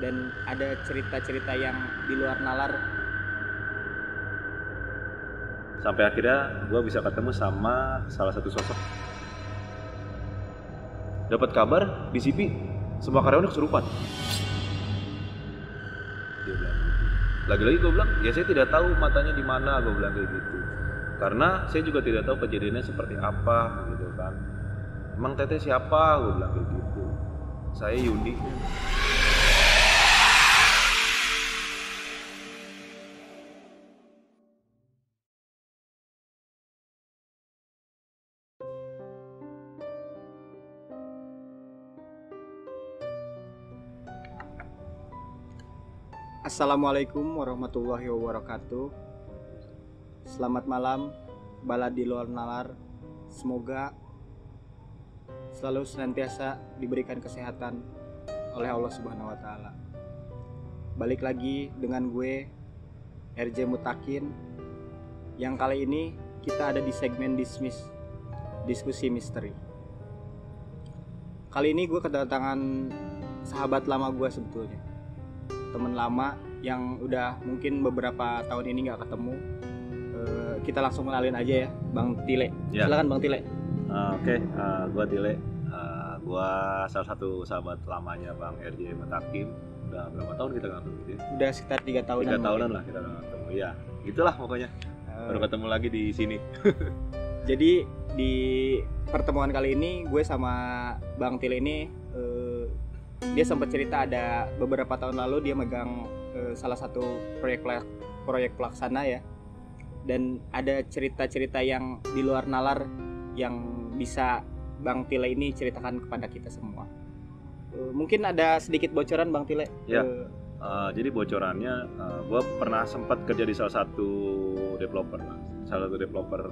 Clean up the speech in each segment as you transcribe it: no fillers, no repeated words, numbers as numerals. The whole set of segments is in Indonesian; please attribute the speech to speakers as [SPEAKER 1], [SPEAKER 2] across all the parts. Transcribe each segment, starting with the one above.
[SPEAKER 1] dan ada cerita-cerita yang di luar nalar.
[SPEAKER 2] Sampai akhirnya gue bisa ketemu sama salah satu sosok. Dapat kabar di CP semua karyawannya kesurupan. Dia bilang gitu. Lagi-lagi gue bilang, ya saya tidak tahu matanya di mana, gue bilang kayak gitu. Karena saya juga tidak tahu kejadiannya seperti apa gitu kan. Emang teteh siapa? Gue bilang kayak gitu. Saya Yundi.
[SPEAKER 1] Assalamualaikum warahmatullahi wabarakatuh. Selamat malam, bala di luar nalar. Semoga selalu senantiasa diberikan kesehatan oleh Allah Subhanahu wa Ta'ala. Balik lagi dengan gue, RJ Mutakin. Yang kali ini kita ada di segmen diskusi misteri. Kali ini gue kedatangan sahabat lama gue sebetulnya, teman lama yang udah mungkin beberapa tahun ini nggak ketemu. Kita langsung kenalin aja ya, Bang Tile.
[SPEAKER 2] Ya.
[SPEAKER 1] Silakan Bang Tile.
[SPEAKER 2] Oke, gue Tile. Gue salah satu sahabat lamanya Bang RJ Mutakin. Udah berapa tahun kita nggak ketemu gitu ya?
[SPEAKER 1] Udah sekitar 3 tahunan.
[SPEAKER 2] 3 tahunan lah kita nggak ketemu. Ya, gitulah pokoknya. Baru ketemu lagi di sini.
[SPEAKER 1] Jadi di pertemuan kali ini gue sama Bang Tile ini dia sempat cerita ada beberapa tahun lalu dia megang salah satu proyek pelaksana ya, dan ada cerita-cerita yang di luar nalar yang bisa Bang Tile ini ceritakan kepada kita semua. Mungkin ada sedikit bocoran Bang Tile.
[SPEAKER 2] Ya. Jadi bocorannya, gue pernah sempat kerja di salah satu developer lah. Salah satu developer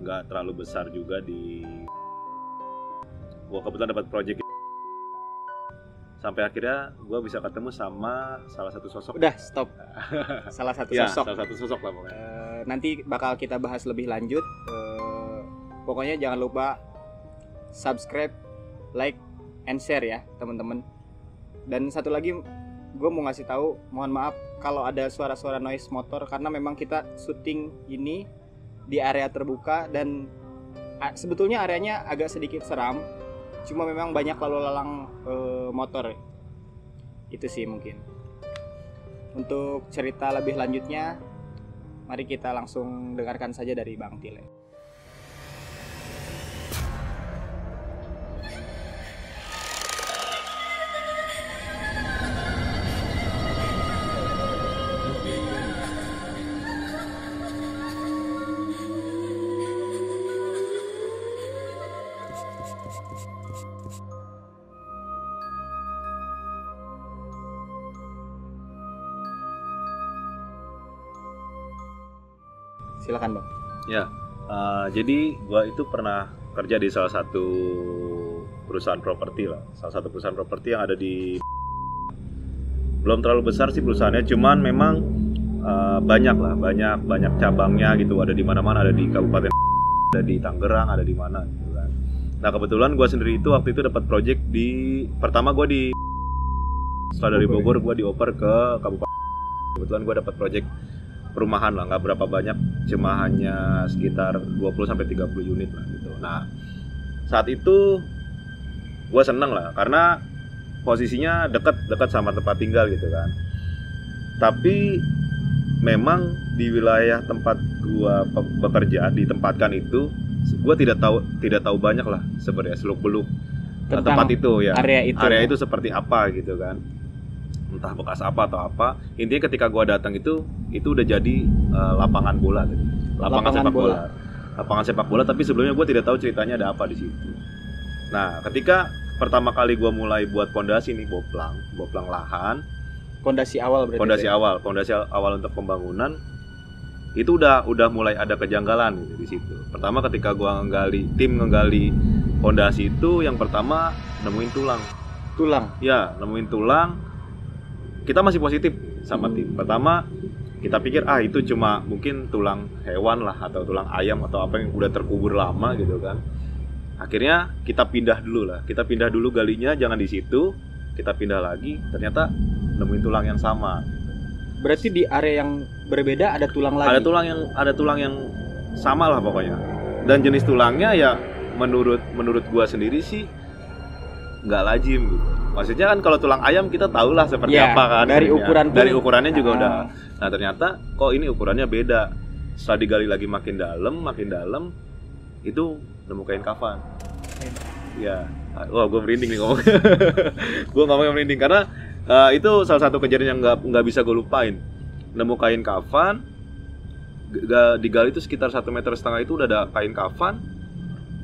[SPEAKER 2] nggak terlalu besar juga di. Gue kebetulan dapat project. Sampai akhirnya gue bisa ketemu sama salah satu sosok.
[SPEAKER 1] Udah stop. Salah satu
[SPEAKER 2] Ya,
[SPEAKER 1] sosok.
[SPEAKER 2] salah satu sosok lah pokoknya.
[SPEAKER 1] Nanti bakal kita bahas lebih lanjut. Pokoknya jangan lupa subscribe, like, and share ya teman-teman. Dan satu lagi gue mau ngasih tahu, mohon maaf kalau ada suara-suara noise motor karena memang kita syuting ini di area terbuka dan sebetulnya areanya agak sedikit seram. Cuma memang banyak lalu lalang motor. Itu sih mungkin. Untuk cerita lebih lanjutnya, mari kita langsung dengarkan saja dari Bang Tile. Silakan Bang.
[SPEAKER 2] Ya, jadi gue itu pernah kerja di salah satu perusahaan properti lah. Salah satu perusahaan properti yang ada di. Belum terlalu besar sih perusahaannya, cuman memang banyak cabangnya gitu. Ada di mana-mana, ada di Kabupaten, ada di Tangerang, ada di mana gitu kan. Nah kebetulan gue sendiri itu waktu itu dapat project pertama gue di. Setelah dari Bogor gue dioper ke Kabupaten. Kebetulan gue dapat project perumahan lah, nggak berapa banyak, cuma hanya sekitar 20-30 unit lah gitu. Nah saat itu gue seneng lah karena posisinya dekat sama tempat tinggal gitu kan. Tapi memang di wilayah tempat gue bekerja ditempatkan itu, gue tidak tahu banyak lah sebenarnya seluk-beluk tempat itu ya, area itu seperti apa gitu kan, entah bekas apa atau apa. Intinya ketika gua datang itu udah jadi lapangan bola tadi. Lapangan sepak bola, tapi sebelumnya gua tidak tahu ceritanya ada apa di situ. Nah, ketika pertama kali gua mulai buat pondasi nih, boplang lahan,
[SPEAKER 1] Pondasi awal berarti.
[SPEAKER 2] Pondasi awal untuk pembangunan itu udah mulai ada kejanggalan gitu di situ. Pertama ketika gua tim menggali pondasi itu, yang pertama nemuin tulang. Ya, nemuin tulang. Kita masih positif sama tim. Pertama kita pikir itu cuma mungkin tulang hewan lah atau tulang ayam atau apa yang udah terkubur lama gitu kan. Akhirnya kita pindah dulu galinya, jangan di situ. Kita pindah lagi, ternyata nemuin tulang yang sama.
[SPEAKER 1] Berarti di area yang berbeda ada tulang lagi.
[SPEAKER 2] Ada tulang yang sama lah pokoknya. Dan jenis tulangnya ya menurut gua sendiri sih nggak lazim gitu. Maksudnya kan kalau tulang ayam kita tahu lah seperti apa kan. Dari ukurannya juga udah. Nah ternyata kok ini ukurannya beda. Setelah digali lagi makin dalam itu nemu kain kafan. Ya, wah gue merinding nih ngomong. Gue ngomongnya merinding karena itu salah satu kejadian yang nggak bisa gue lupain. Nemu kain kafan, digali itu sekitar 1,5 meter itu udah ada kain kafan.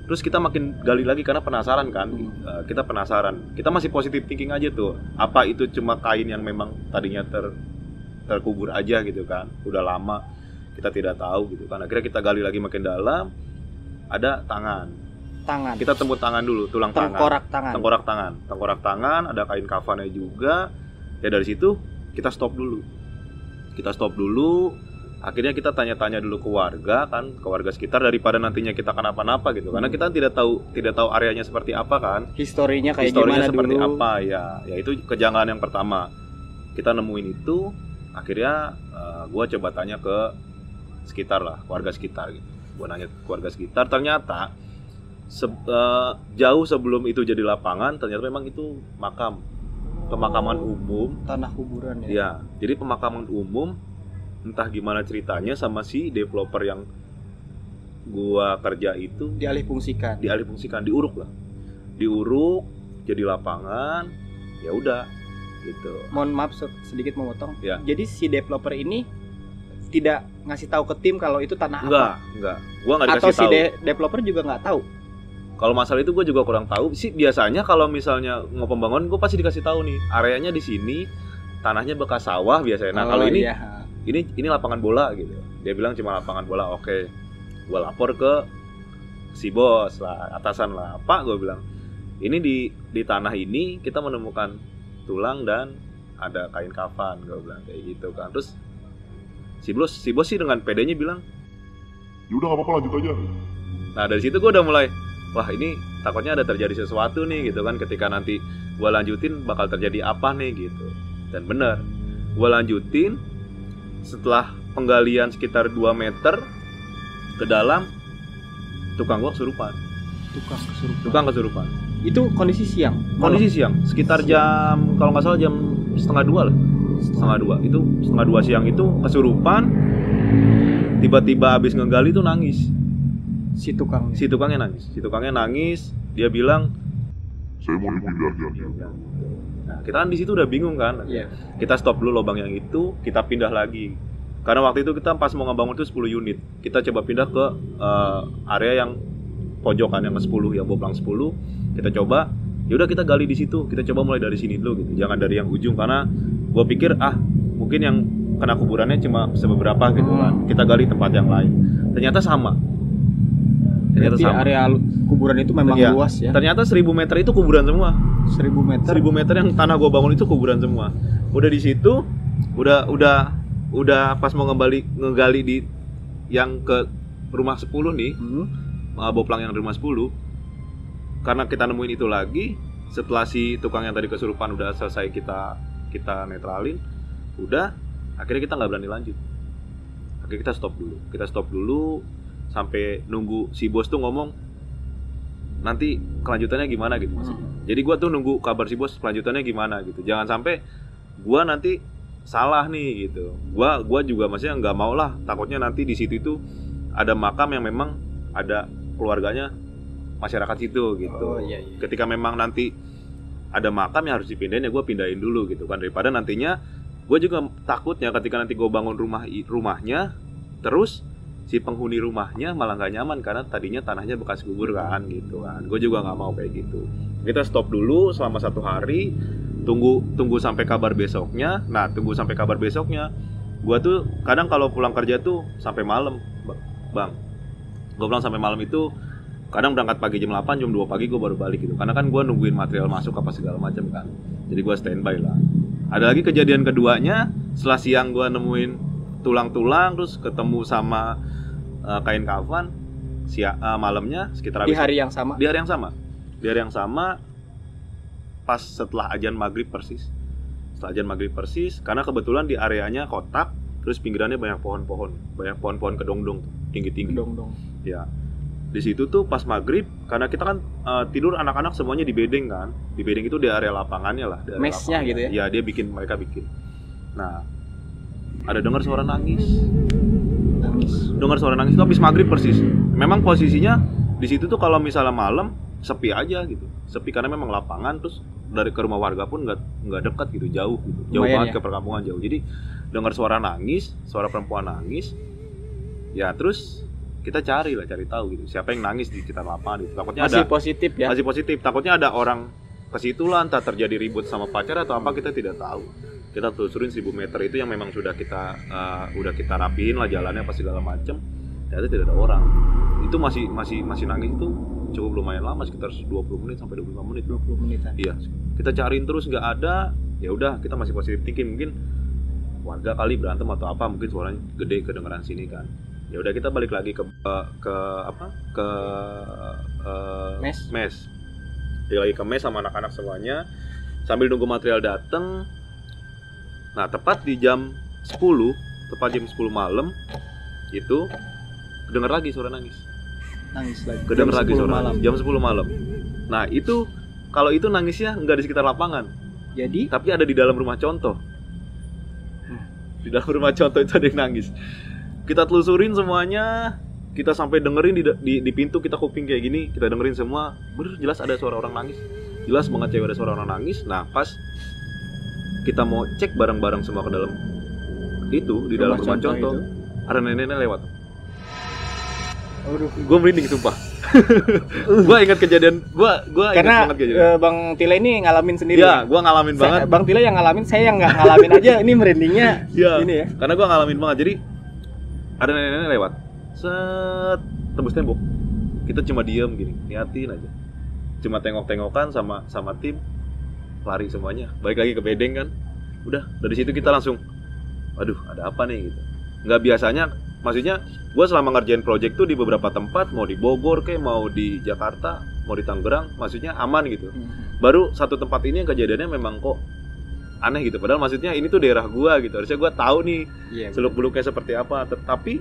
[SPEAKER 2] Terus kita makin gali lagi karena penasaran kan. Kita penasaran. Kita masih positive thinking aja tuh. Apa itu cuma kain yang memang tadinya terkubur aja gitu kan? Udah lama kita tidak tahu gitu kan. Akhirnya kita gali lagi makin dalam. Ada tangan. Kita temu tangan dulu, tulang
[SPEAKER 1] tengkorak
[SPEAKER 2] tangan. Tengkorak tangan, ada kain kafannya juga. Ya dari situ kita stop dulu. Akhirnya kita tanya-tanya dulu ke warga sekitar daripada nantinya kita kenapa-napa gitu. Karena kita tidak tahu areanya seperti apa kan.
[SPEAKER 1] Historinya gimana
[SPEAKER 2] seperti
[SPEAKER 1] dulu.
[SPEAKER 2] apa ya. Ya itu kejanggalan yang pertama. Kita nemuin itu, akhirnya gua coba tanya ke sekitar lah, warga sekitar gitu. Gua nanya ke warga sekitar, ternyata jauh sebelum itu jadi lapangan, ternyata memang itu pemakaman umum,
[SPEAKER 1] tanah kuburan ya.
[SPEAKER 2] Ya, jadi pemakaman umum, entah gimana ceritanya sama si developer yang gua kerja itu
[SPEAKER 1] dialihfungsikan,
[SPEAKER 2] diuruk jadi lapangan, ya udah gitu.
[SPEAKER 1] Mohon maaf sedikit memotong.
[SPEAKER 2] Ya.
[SPEAKER 1] Jadi si developer ini tidak ngasih tahu ke tim kalau itu tanah
[SPEAKER 2] apa? Enggak. Gua nggak dikasih tahu.
[SPEAKER 1] Atau si developer juga nggak tahu.
[SPEAKER 2] Kalau masalah itu gue juga kurang tahu sih. Biasanya kalau misalnya mau pembangunan gue pasti dikasih tahu nih areanya di sini, tanahnya bekas sawah biasanya. Nah kalau ini lapangan bola gitu. Dia bilang cuma lapangan bola. Oke, gue lapor ke si bos lah, atasan lah. Pak, gue bilang ini di tanah ini kita menemukan tulang dan ada kain kafan. Gue bilang kayak gitu kan. Terus si bos sih dengan pedenya bilang,
[SPEAKER 3] ya udah nggak apa-apa, lanjut aja.
[SPEAKER 2] Nah dari situ gue udah mulai, wah ini takutnya ada terjadi sesuatu nih gitu kan, ketika nanti gue lanjutin bakal terjadi apa nih gitu. Dan bener, gue lanjutin. Setelah penggalian sekitar 2 meter ke dalam, tukang gue kesurupan. Tukang kesurupan.
[SPEAKER 1] Itu kondisi siang?
[SPEAKER 2] Kondisi siang, sekitar jam, kalau nggak salah jam 1:30 lah. 1:30, itu 1:30 siang itu kesurupan. Tiba-tiba abis ngegali tuh nangis. Si tukangnya nangis. Dia bilang,
[SPEAKER 3] saya mau dipindah.
[SPEAKER 2] Nah, kita kan di situ udah bingung kan.
[SPEAKER 1] Yeah.
[SPEAKER 2] Kita stop dulu lubang yang itu, kita pindah lagi. Karena waktu itu kita pas mau ngebangun itu 10 unit. Kita coba pindah ke area yang pojokan yang ke-10, yang boplang 10. Kita coba, ya udah kita gali di situ. Kita coba mulai dari sini dulu gitu. Jangan dari yang ujung, karena gue pikir mungkin yang kena kuburannya cuma sebeberapa gitu kan. Kita gali tempat yang lain. Ternyata sama.
[SPEAKER 1] Berarti area kuburan itu memang luas ya.
[SPEAKER 2] Ternyata 1000 meter itu kuburan semua.
[SPEAKER 1] 1000 meter
[SPEAKER 2] yang tanah gua bangun itu kuburan semua. Udah di situ, udah pas mau ngegali di yang ke rumah 10 nih. Boplang yang rumah 10. Karena kita nemuin itu lagi, setelah si tukang yang tadi kesurupan udah selesai kita netralin, udah akhirnya kita nggak berani lanjut. Akhirnya kita stop dulu. Sampai nunggu si bos tuh ngomong nanti kelanjutannya gimana gitu maksudnya. Jadi gue tuh nunggu kabar si bos kelanjutannya gimana gitu. Jangan sampai gue nanti salah nih gitu. Gue juga maksudnya nggak mau lah, takutnya nanti di situ itu ada makam yang memang ada keluarganya masyarakat situ gitu.
[SPEAKER 1] Iya.
[SPEAKER 2] Ketika memang nanti ada makam yang harus dipindahin, ya gue pindahin dulu gitu kan, daripada nantinya gue juga takutnya ketika nanti gue bangun rumahnya terus si penghuni rumahnya malah nggak nyaman karena tadinya tanahnya bekas kubur kan gitu kan. Gue juga nggak mau kayak gitu. Kita stop dulu selama 1 hari, tunggu sampai kabar besoknya. Nah tunggu sampai kabar besoknya, gue tuh kadang kalau pulang kerja tuh sampai malam, bang. Gue pulang sampai malam itu kadang berangkat pagi jam 8, jam 2 pagi gue baru balik gitu. Karena kan gue nungguin material masuk apa segala macam kan. Jadi gue standby lah. Ada lagi kejadian keduanya, setelah siang gue nemuin tulang-tulang, terus ketemu sama kain kafan. Malamnya sekitar
[SPEAKER 1] di hari yang sama
[SPEAKER 2] pas setelah azan maghrib persis setelah azan maghrib persis, karena kebetulan di areanya kotak, terus pinggirannya banyak pohon-pohon kedongdong tinggi-tinggi.
[SPEAKER 1] Dong.
[SPEAKER 2] Ya, di situ tuh pas maghrib, karena kita kan tidur anak-anak semuanya di bedeng kan, di bedeng itu di area lapangannya lah, di area
[SPEAKER 1] Mesnya
[SPEAKER 2] lapangannya.
[SPEAKER 1] gitu ya?
[SPEAKER 2] Ya, mereka bikin. Nah, ada dengar suara nangis. Dengar suara nangis itu habis maghrib persis. Memang posisinya di situ tuh kalau misalnya malam sepi aja gitu, sepi karena memang lapangan, terus dari ke rumah warga pun nggak dekat gitu, jauh
[SPEAKER 1] Lumayan
[SPEAKER 2] banget
[SPEAKER 1] ya?
[SPEAKER 2] ke perkampungan, jauh. Jadi dengar suara nangis, suara perempuan nangis, ya terus kita cari tahu gitu siapa yang nangis di sekitar lapangan itu. Takutnya
[SPEAKER 1] Masih positif ya?
[SPEAKER 2] masih positif, takutnya ada orang ke situ lah, entah terjadi ribut sama pacar atau apa, kita tidak tahu. Kita telusurin 1000 meter itu yang memang sudah kita rapiin lah jalannya apa segala macem, ternyata tidak ada orang. Itu masih nangis itu cukup lumayan lama, sekitar 20 menit sampai 25 menit.
[SPEAKER 1] 20 menitan.
[SPEAKER 2] Iya, kita cariin terus nggak ada. Ya udah, kita masih positif thinking, mungkin warga kali berantem atau apa, mungkin suaranya gede kedengeran sini kan. Ya udah, kita balik lagi ke mes. Dia lagi ke mes sama anak-anak semuanya sambil nunggu material datang. Nah, tepat jam 10 malam itu kedenger lagi suara nangis.
[SPEAKER 1] Nangis lagi.
[SPEAKER 2] Kedenger
[SPEAKER 1] Jam
[SPEAKER 2] lagi
[SPEAKER 1] 10
[SPEAKER 2] suara
[SPEAKER 1] malam.
[SPEAKER 2] nangis. Jam 10 malam. Nah, itu kalau itu nangisnya nggak di sekitar lapangan,
[SPEAKER 1] Jadi
[SPEAKER 2] tapi ada di dalam rumah contoh. Di dalam rumah contoh itu ada yang nangis. Kita telusurin semuanya, kita sampai dengerin di pintu, kita kuping kayak gini, kita dengerin semua, bener jelas ada suara orang nangis. Jelas banget cewek ada suara orang nangis. Nah, pas kita mau cek bareng-bareng semua ke dalam itu, di dalam rumah contoh, ada nenek-nenek lewat.
[SPEAKER 1] Aduh.
[SPEAKER 2] Gue merinding sumpah. Gue ingat kejadian, gue ingat
[SPEAKER 1] Karena
[SPEAKER 2] banget kejadian.
[SPEAKER 1] Bang Tile ini ngalamin sendiri.
[SPEAKER 2] Iya, gue ngalamin banget.
[SPEAKER 1] Bang Tile yang ngalamin, saya yang nggak ngalamin aja. Ini merindingnya.
[SPEAKER 2] Iya.
[SPEAKER 1] Ini ya.
[SPEAKER 2] Karena gue ngalamin banget. Jadi ada nenek-nenek lewat, set tembus tembok. Kita cuma diem gini, niatin aja. Cuma tengok-tengokan sama tim, lari semuanya. Balik lagi ke bedeng kan. Udah, dari situ kita langsung, aduh, ada apa nih gitu. Nggak biasanya, maksudnya gue selama ngerjain project tuh di beberapa tempat, mau di Bogor kayak, mau di Jakarta, mau di Tangerang, maksudnya aman gitu. Baru satu tempat ini yang kejadiannya memang kok aneh gitu. Padahal maksudnya ini tuh daerah gue gitu. Harusnya gue tahu nih
[SPEAKER 1] Iya.
[SPEAKER 2] seluk-beluknya seperti apa. Tetapi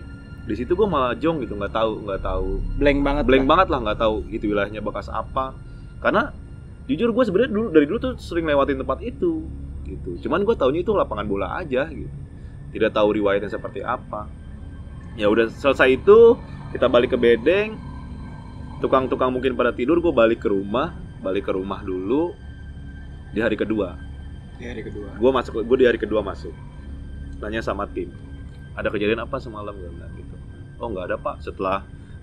[SPEAKER 2] di situ gue malah jong gitu, nggak tahu.
[SPEAKER 1] Blank banget.
[SPEAKER 2] Lah, nggak tahu itu wilayahnya bekas apa. Karena jujur gue sebenarnya dari dulu tuh sering lewatin tempat itu gitu. Cuman gue taunya itu lapangan bola aja gitu. Tidak tahu riwayatnya seperti apa. Ya udah, selesai itu kita balik ke bedeng. Tukang-tukang mungkin pada tidur, gue balik ke rumah dulu di hari kedua.
[SPEAKER 1] Di hari kedua.
[SPEAKER 2] Gue di hari kedua masuk. Nanya sama tim, ada kejadian apa semalam, gue bilang gitu. Oh, nggak ada pak.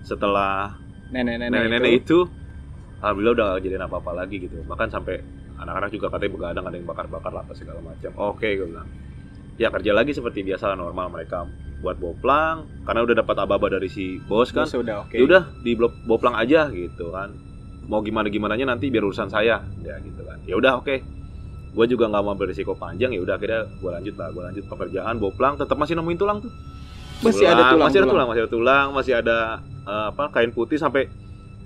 [SPEAKER 2] Setelah nenek-nenek itu, alhamdulillah udah gak kejadian apa-apa lagi gitu. Bahkan sampai anak-anak juga katanya begadang, ada yang bakar-bakar lah segala macam. Oke, gue bilang. Ya kerja lagi seperti biasa, normal mereka buat boplang, karena udah dapat aba-aba dari si bos kan.
[SPEAKER 1] Sudah oke.
[SPEAKER 2] Ya udah di boplang aja gitu kan. Mau gimana-gimananya nanti biar urusan saya, ya gitu kan. Ya udah oke. Gue juga nggak mau berisiko panjang, ya udah akhirnya gue lanjut pekerjaan boplang. Tetap masih nemuin tulang tuh.
[SPEAKER 1] Masih ada
[SPEAKER 2] tulang, masih ada kain putih. Sampai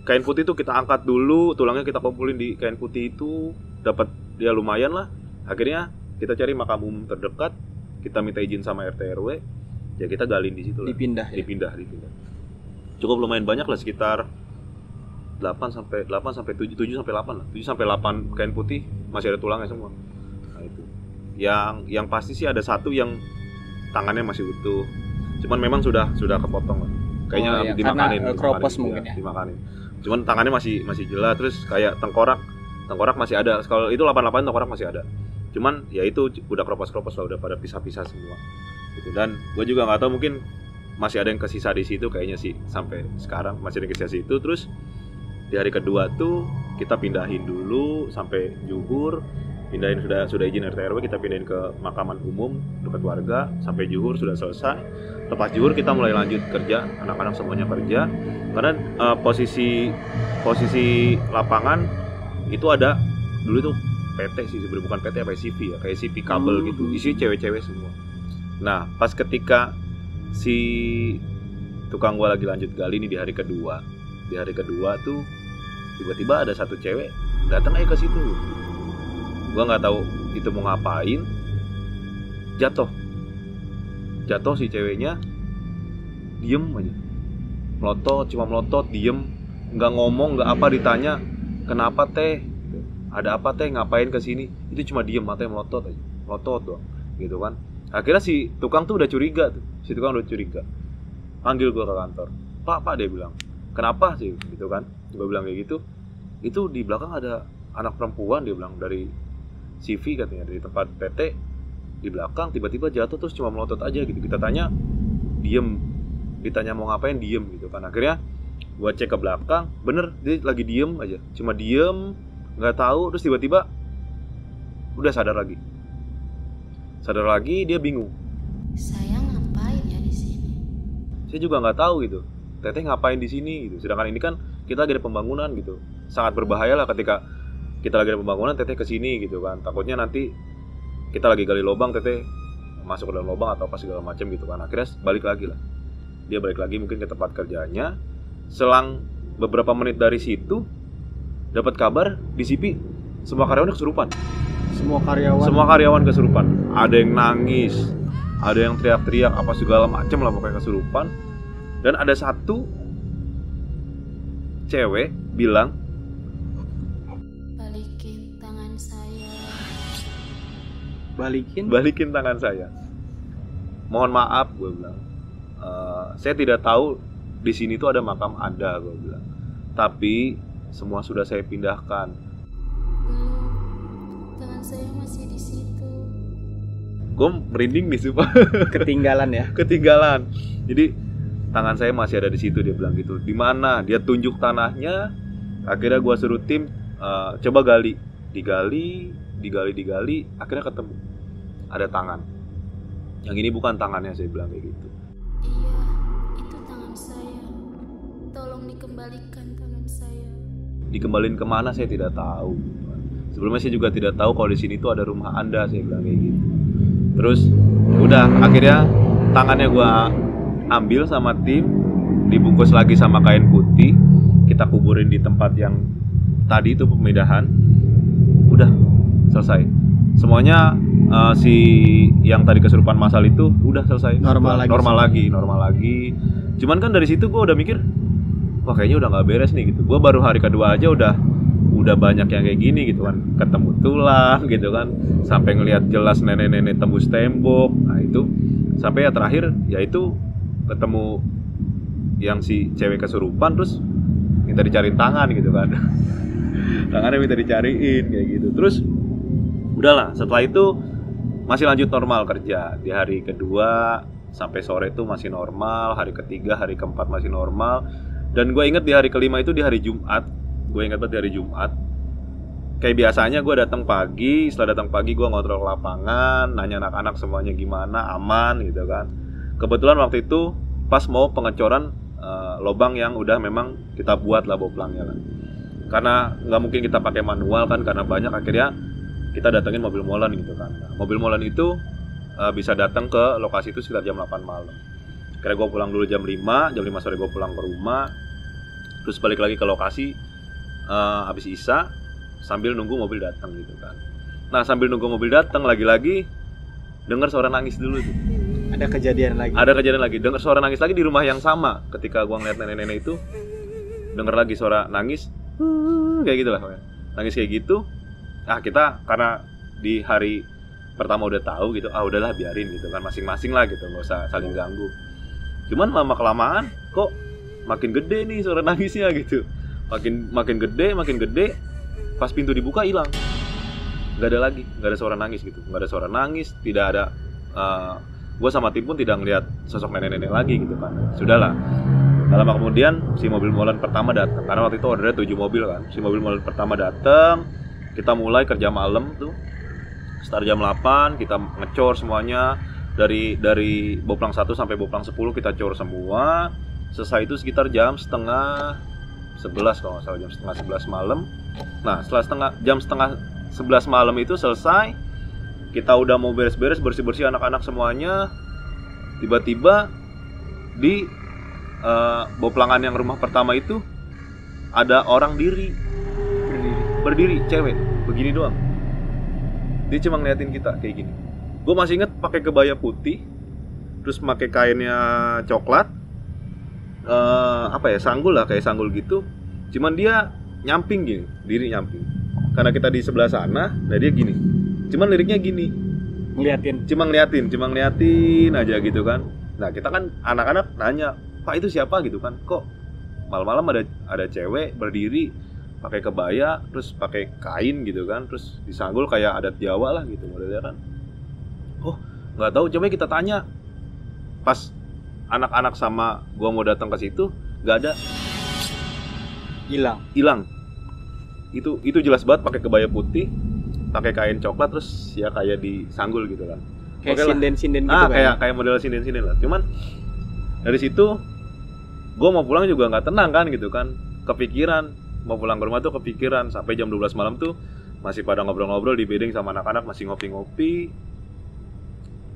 [SPEAKER 2] kain putih tuh kita angkat dulu, tulangnya kita kumpulin di kain putih itu, dapat ya lumayan lah. Akhirnya kita cari makam umum terdekat, kita minta izin sama RT RW, ya kita galin di situ lah.
[SPEAKER 1] Dipindah.
[SPEAKER 2] Cukup lumayan banyak lah, sekitar 7 sampai 8 lah. 7 sampai 8 kain putih masih ada tulangnya semua. Nah itu. Yang pasti sih ada satu yang tangannya masih utuh. Cuman memang sudah kepotong lah. Kayaknya
[SPEAKER 1] iya,
[SPEAKER 2] dimakanin.
[SPEAKER 1] Karena kropos mungkin ya.
[SPEAKER 2] Dimakanin. Cuman tangannya masih jelas, terus kayak tengkorak masih ada. Kalau itu 88 tengkorak masih ada. Cuman ya itu udah kropos lah, udah pada pisah-pisah semua. Gitu. Dan gue juga nggak tahu, mungkin masih ada yang kesisa di situ kayaknya sih, sampai sekarang masih ada yang kesisa situ. Terus di hari kedua tuh kita pindahin dulu sampai Juhur, sudah izin RT RW, kita pindahin ke makaman umum dekat warga sampai Juhur sudah selesai. Lepas Juhur kita mulai lanjut kerja, anak-anak semuanya kerja. Karena posisi lapangan itu ada dulu tuh PT sih, sebenarnya bukan PT apa CV ya, kayak CV kabel gitu, isi cewek-cewek semua. Nah, pas ketika si tukang gua lagi lanjut gali nih di hari kedua tuh tiba-tiba ada satu cewek datang aja ke situ. Gua nggak tahu itu mau ngapain, jatuh si ceweknya, diem aja, cuma melotot, diem, nggak ngomong, nggak apa. Ditanya kenapa teh, ada apa teh, ngapain kesini, itu cuma diem, matanya melotot aja, melotot doang gitu kan. Akhirnya si tukang tuh udah curiga, panggil gue ke kantor. Pak dia bilang, kenapa sih gitu kan. Gue bilang kayak gitu, itu di belakang ada anak perempuan, dia bilang, dari CV katanya, dari tempat PT, di belakang tiba-tiba jatuh terus cuma melotot aja gitu. Kita tanya, diem. Ditanya mau ngapain, diem gitu kan. Akhirnya gue cek ke belakang, bener dia lagi diem aja, cuma diem, nggak tahu. Terus tiba-tiba udah sadar lagi, dia bingung.
[SPEAKER 4] Saya ngapain ya di sini?
[SPEAKER 2] Saya juga nggak tahu gitu, teteh ngapain di sini gitu. Sedangkan ini kan kita lagi ada pembangunan gitu, sangat berbahaya lah ketika kita lagi ada pembangunan, teteh kesini gitu kan. Takutnya nanti kita lagi gali lubang, teteh masuk ke dalam lubang atau apa segala macam gitu kan. Akhirnya dia balik lagi mungkin ke tempat kerjanya. Selang beberapa menit dari situ dapat kabar di CV semua karyawan kesurupan.
[SPEAKER 1] Semua karyawan
[SPEAKER 2] kesurupan. Ada yang nangis, ada yang teriak-teriak apa segala macam lah, pokoknya kesurupan. Dan ada satu cewek bilang,
[SPEAKER 4] Balikin tangan saya.
[SPEAKER 2] balikin tangan saya. Mohon maaf, gue bilang, saya tidak tahu di sini tuh ada makam Anda, gue bilang. Tapi semua sudah saya pindahkan.
[SPEAKER 4] Belum, tangan saya masih di situ.
[SPEAKER 2] Gue merinding nih, sumpah.
[SPEAKER 1] ketinggalan ya.
[SPEAKER 2] Ketinggalan. Jadi tangan saya masih ada di situ, dia bilang gitu. Di mana? Dia tunjuk tanahnya. Akhirnya gue suruh tim coba digali. Akhirnya ketemu ada tangan. Yang ini bukan tangannya, saya bilang kayak gitu.
[SPEAKER 4] Iya, itu tangan saya. Tolong dikembalikan tangan saya.
[SPEAKER 2] Dikembalin kemana saya tidak tahu. Sebelumnya saya juga tidak tahu kalau di sini tuh ada rumah Anda, saya bilang kayak gitu. Terus udah, akhirnya tangannya gue ambil sama tim, dibungkus lagi sama kain putih, kita kuburin di tempat yang tadi itu pemindahan. Udah selesai semuanya. Si yang tadi kesurupan masal itu udah selesai, normal lagi. Cuman kan dari situ gue udah mikir, wah kayaknya udah nggak beres nih gitu. Gue baru hari kedua aja udah banyak yang kayak gini gitu kan, ketemu tulang gitu kan, sampai ngelihat jelas nenek-nenek tembus tembok. Nah itu sampai ya terakhir yaitu ketemu yang si cewek kesurupan, terus minta dicariin tangan gitu kan. Tangannya minta dicariin kayak gitu. Terus udahlah, setelah itu masih lanjut normal kerja. Di hari kedua sampai sore itu masih normal, hari ketiga, hari keempat masih normal. Dan gue inget di hari kelima itu di hari Jumat. Gue inget banget di hari Jumat. Kayak biasanya gue datang pagi. Setelah datang pagi gue ngontrol ke lapangan, nanya anak-anak semuanya gimana, aman gitu kan. Kebetulan waktu itu pas mau pengecoran lubang yang udah memang kita buat lah boplangnya kan. Karena nggak mungkin kita pakai manual kan, karena banyak. Akhirnya kita datengin mobil molen gitu kan. Nah, mobil molen itu bisa datang ke lokasi itu sekitar jam 8 malam. Akhirnya gue pulang dulu jam 5 sore gue pulang ke rumah. Terus balik lagi ke lokasi habis isya, sambil nunggu mobil datang gitu kan. Nah sambil nunggu mobil datang, lagi-lagi dengar suara nangis dulu tuh.
[SPEAKER 1] Ada kejadian lagi.
[SPEAKER 2] Dengar suara nangis lagi di rumah yang sama. Ketika gue ngeliat nenek-nenek itu, dengar lagi suara nangis, kayak gitu lah, nangis kayak gitu. Nah kita karena di hari pertama udah tahu gitu, udahlah biarin gitu kan, masing-masing lah gitu, nggak usah saling ganggu. Cuman lama kelamaan kok makin gede nih suara nangisnya gitu, makin gede. Pas pintu dibuka hilang, nggak ada suara nangis gitu, tidak ada. Gue sama tim pun tidak ngeliat sosok nenek-nenek lagi gitu kan. Sudahlah. Gak lama kemudian si mobil molen pertama datang, karena waktu itu ordernya 7 mobil kan. Si mobil molen pertama datang. Kita mulai kerja malam tuh, start jam 8, kita ngecor semuanya. Dari boplang 1 sampai boplang 10 kita cor semua. Selesai itu sekitar jam setengah 11 kalau nggak salah, jam setengah 11 malam. Nah setelah jam setengah 11 malam itu selesai, kita udah mau beres-beres, bersih-bersih anak-anak semuanya. Tiba-tiba di boplangan yang rumah pertama itu ada orang berdiri, cewek, begini doang. Dia cuma ngeliatin kita kayak gini. Gue masih inget pakai kebaya putih, terus pakai kainnya coklat, apa ya, sanggul lah, kayak sanggul gitu. Cuman dia nyamping gini, diri nyamping. Karena kita di sebelah sana, nah dia gini. Cuman liriknya gini, cuma ngeliatin aja gitu kan. Nah kita kan anak-anak nanya, Pak itu siapa gitu kan? Kok malam-malam ada cewek berdiri pakai kebaya, terus pakai kain gitu kan, terus disanggul kayak adat Jawa lah gitu modelnya kan. Oh nggak tahu, coba kita tanya. Pas anak-anak sama gua mau datang ke situ, nggak ada, hilang. Itu jelas banget pakai kebaya putih, pakai kain coklat, terus ya kayak disanggul gitu kan.
[SPEAKER 1] Kayak sinden-sinden gitu kan.
[SPEAKER 2] Kayak model sinden-sinden lah. Cuman dari situ gua mau pulang juga nggak tenang kan gitu kan. Kepikiran, mau pulang ke rumah tuh kepikiran sampai jam 12 malam tuh masih pada ngobrol-ngobrol di bedeng sama anak-anak, masih ngopi-ngopi.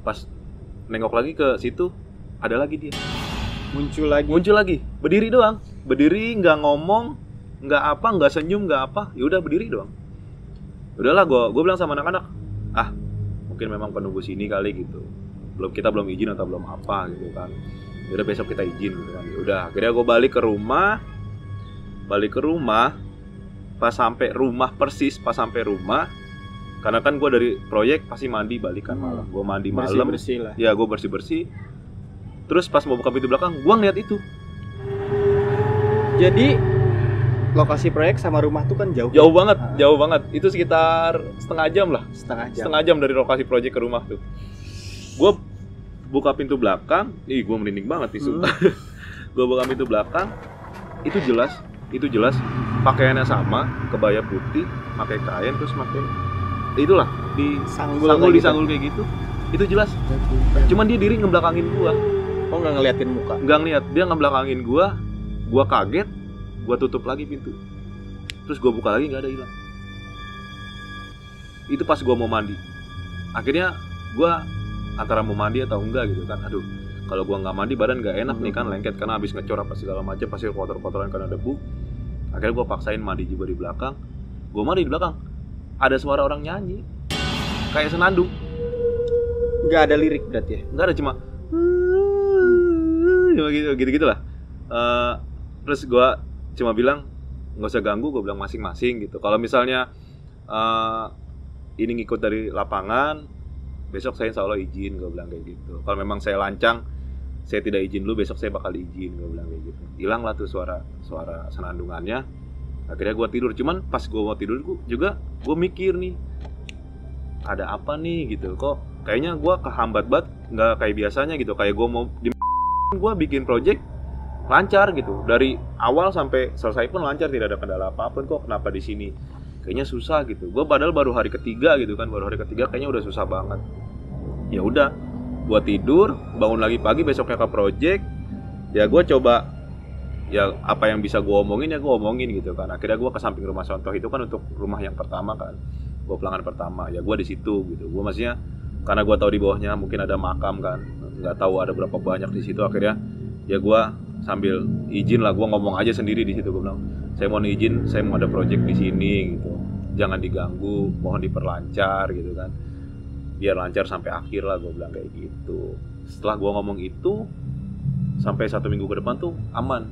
[SPEAKER 2] Pas nengok lagi ke situ, ada lagi dia.
[SPEAKER 1] Muncul lagi. Berdiri doang.
[SPEAKER 2] Berdiri, nggak ngomong, nggak apa, nggak senyum, nggak apa. Ya udah berdiri doang. Udahlah, gue bilang sama anak-anak, mungkin memang penunggu sini kali gitu. Kita belum izin atau belum apa gitu kan. Ya udah besok kita izin gitu kan. Ya udah, akhirnya gue balik ke rumah. Pas sampai rumah, karena kan gue dari proyek pasti mandi balik kan malam. Gue mandi malam.
[SPEAKER 1] Bersih lah.
[SPEAKER 2] Ya gue bersih. Terus pas mau buka pintu belakang, gue ngeliat itu.
[SPEAKER 1] Jadi lokasi proyek sama rumah tuh kan jauh.
[SPEAKER 2] Jauh banget. Itu sekitar setengah jam lah.
[SPEAKER 1] Setengah
[SPEAKER 2] Jam dari lokasi proyek ke rumah tuh. Gue buka pintu belakang, gue merinding banget nih sumpah. Gue buka pintu belakang, itu jelas pakaiannya sama, kebaya putih, pakai kain, terus pakai itulah disanggul kayak gitu. Itu jelas. Cuman dia diri ngebelakangin gua.
[SPEAKER 1] Oh, nggak ngeliatin muka?
[SPEAKER 2] Nggak ngeliat, dia ngebelakangin gua. Gua kaget, gua tutup lagi pintu. Terus gua buka lagi, nggak ada, hilang. Itu pas gua mau mandi. Akhirnya gua antara mau mandi atau enggak gitu kan. Aduh, kalau gua nggak mandi badan nggak enak nih kan, lengket karena habis ngecor apa segala macam, pasti kotor-kotoran karena debu. Akhirnya gua paksain mandi juga di belakang. Gua mandi di belakang. Ada suara orang nyanyi kayak senandung.
[SPEAKER 1] Nggak ada lirik berarti ya?
[SPEAKER 2] Nggak ada, cuma gitu lah. Terus gue cuma bilang nggak usah ganggu, gue bilang masing-masing gitu. Kalau misalnya ini ngikut dari lapangan, besok saya insya Allah izin, gue bilang kayak gitu. Kalau memang saya lancang, saya tidak izin dulu, besok saya bakal izin, gue bilang kayak gitu. Hilang lah tuh suara senandungannya. Akhirnya gue tidur. Cuman pas gue mau tidur gue mikir nih, ada apa nih gitu. Kok kayaknya gue kehambat banget, nggak kayak biasanya gitu. Kayak gue mau gue bikin project lancar gitu, dari awal sampai selesai pun lancar, tidak ada kendala apapun. Kok kenapa di sini kayaknya susah gitu. Gue padahal baru hari ketiga gitu kan, kayaknya udah susah banget. Ya udah, gue tidur, bangun lagi pagi besoknya ke project. Ya gue coba, ya apa yang bisa gue omongin ya gue omongin gitu kan. Akhirnya gue ke samping rumah contoh itu kan, untuk rumah yang pertama kan, gue pelanggan pertama. Ya gue di situ gitu. Gue maksudnya karena gue tahu di bawahnya mungkin ada makam kan, nggak tahu ada berapa banyak di situ. Akhirnya ya gue sambil izin lah, gue ngomong aja sendiri di situ. Gue bilang, saya mohon izin, saya mau ada project di sini gitu, jangan diganggu, mohon diperlancar gitu kan, biar lancar sampai akhir lah, gue bilang kayak gitu. Setelah gue ngomong itu, sampai 1 minggu ke depan tuh aman.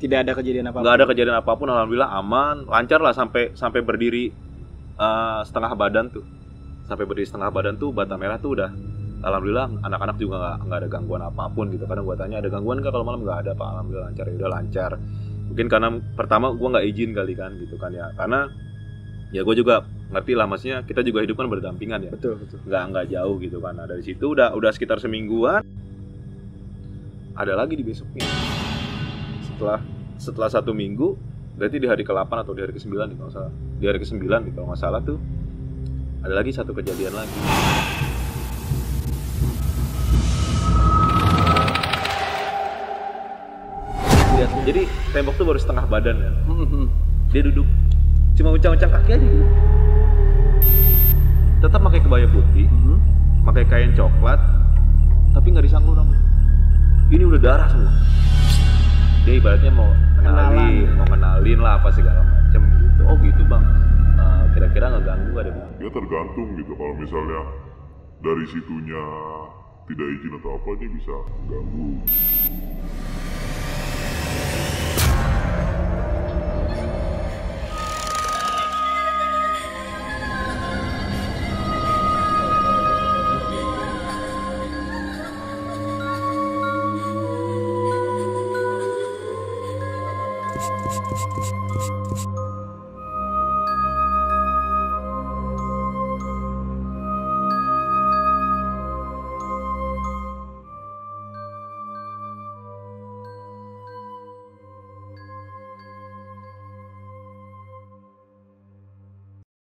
[SPEAKER 1] Tidak ada kejadian apapun?
[SPEAKER 2] Nggak ada kejadian apapun, alhamdulillah aman, lancar lah sampai berdiri setengah badan tuh. Sampai berdiri setengah badan tuh, bata merah tuh udah, alhamdulillah anak-anak juga nggak ada gangguan apapun gitu. Kadang gue tanya ada gangguan nggak kalau malam, nggak ada Pak, alhamdulillah lancar. Ya udah lancar. Mungkin karena pertama gue nggak izin kali kan gitu kan ya, karena ya gue juga ngerti lah, maksudnya kita juga hidup kan berdampingan ya.
[SPEAKER 1] Betul.
[SPEAKER 2] Nggak jauh gitu kan. Nah dari situ udah sekitar semingguan, ada lagi di besoknya. Setelah 1 minggu, berarti di hari ke-8 atau di hari ke-9 nih kalau nggak salah. Di hari ke-9 nih kalau nggak salah tuh, ada lagi satu kejadian lagi. Jadi tembok tuh baru setengah badan ya. Dia duduk, cuma uncang-uncang kaki aja gitu. Tetap pakai kebaya putih, pakai kain coklat, tapi nggak disanggul rambut. Ini udah darah semua. Dia ibaratnya mau kenalin lah apa segala macem gitu. Oh gitu bang, kira-kira nggak ganggu ada bang?
[SPEAKER 3] Ya tergantung gitu, kalau misalnya dari situnya tidak izin atau apa aja bisa ganggu.